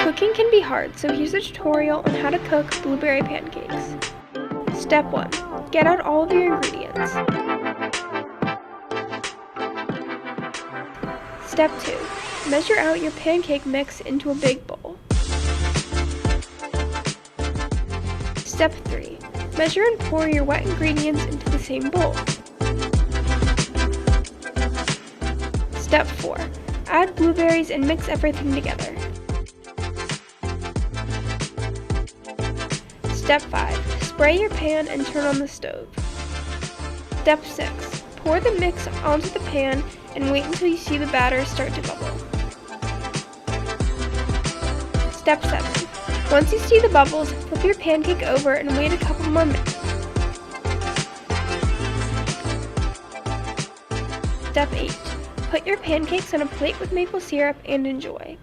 Cooking can be hard, so here's a tutorial on how to cook blueberry pancakes. Step 1. Get out all of your ingredients. Step 2. Measure out your pancake mix into a big bowl. Step 3. Measure and pour your wet ingredients into the same bowl. Step 4. Add blueberries and mix everything together. Step 5. Spray your pan and turn on the stove. Step 6. Pour the mix onto the pan and wait until you see the batter start to bubble. Step 7. Once you see the bubbles, flip your pancake over and wait a couple more minutes. Step 8. Put your pancakes on a plate with maple syrup and enjoy.